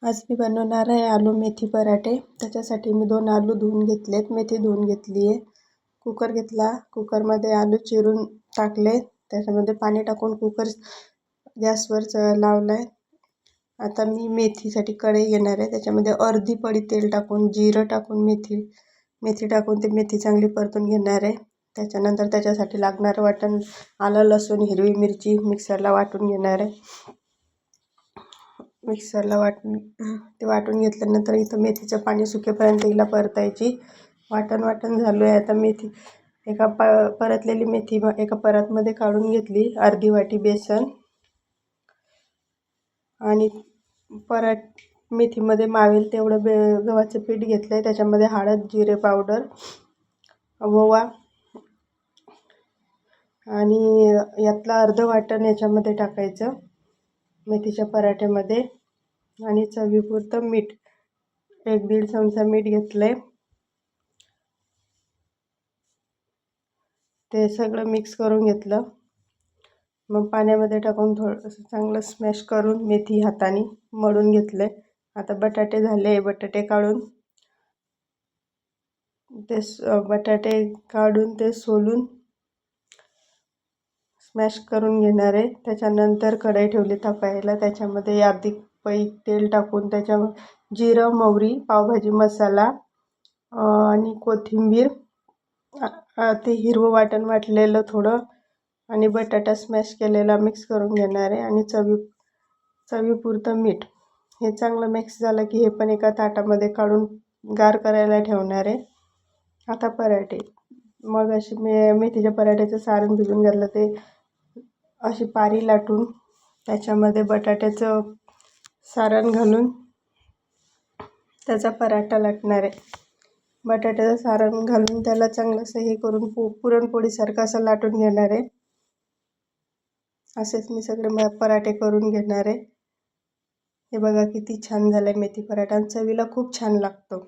आज मी बनवणार आहे आलू मेथी पराठे। त्याच्यासाठी मी 2 आलू धुवून घेतलेत, मेथी धुवून घेतली आहे। कुकर घेतला, कुकरमध्ये आलू चिरून टाकले, त्याच्यामध्ये पाणी टाकून कुकर गॅसवर लावलाय। आता मी मेथीसाठी कढई घेणार आहे, त्याच्यामध्ये अर्धी पडी तेल टाकून जिरं टाकून मेथी टाकून ते मेथी चांगली परतून घेणार आहे। त्याच्यानंतर त्याच्यासाठी लागणारं वाटण आलं, लसूण, हिरवी मिरची मिक्सरला वाटून घेणार आहे। मिक्सरला वाटून घेतल्यानंतर इथं मेथीचं पाणी सुकेपर्यंत हिला परतायची। वाटण झालं आहे। आता मेथी परतलेली मेथी एका परातमध्ये काढून घेतली, अर्धी वाटी बेसन आणि मेथीमध्ये मावेल तेवढं गव्हाचं पीठ घेतलं आहे। त्याच्यामध्ये हळद, जिरे पावडर, ओवा आणि यातलं अर्धं वाटण याच्यामध्ये टाकायचं मेथीच्या पराठ्यामध्ये आणि चवीपुरतं मीठ, 1-1.5 चमचा मीठ घेतलंय। ते सगळं मिक्स करून घेतलं, मग पाण्यामध्ये टाकून थोडंसं चांगलं स्मॅश करून मेथी हाताने मळून घेतलंय। आता बटाटे झाले, बटाटे काढून ते सोलून स्मॅश करून घेणार आहे। त्याच्यानंतर कढई ठेवली तापायला, त्याच्यामध्ये अर्धी पई तेल टाकून त्याच्यावर जिरं, मोहरी, पावभाजी मसाला आणि कोथिंबीर, ते हिरवं वाटण वाटलेलं थोडं आणि बटाटा स्मॅश केलेला मिक्स करून घेणार आहे आणि चवीपुरतं मीठ। हे चांगलं मिक्स झालं की हे पण एका ताटामध्ये काढून गार करायला ठेवणार आहे। आता पराठे, मग अशी मेथीच्या पराठ्याचं सारण भिजून घातलं, ते अशी पारी लाटून त्याच्यामध्ये बटाट्याचं सारण घालून त्याचा पराठा लाटणार आहे। बटाट्याचं सारण घालून त्याला चांगलंसं हे करून पुरणपोळीसारखं असं लाटून घेणार आहे। असेच मी सगळे पराठे करून घेणार आहे। हे बघा किती छान झालंय मेथी पराठा, चवीला खूप छान लागतो।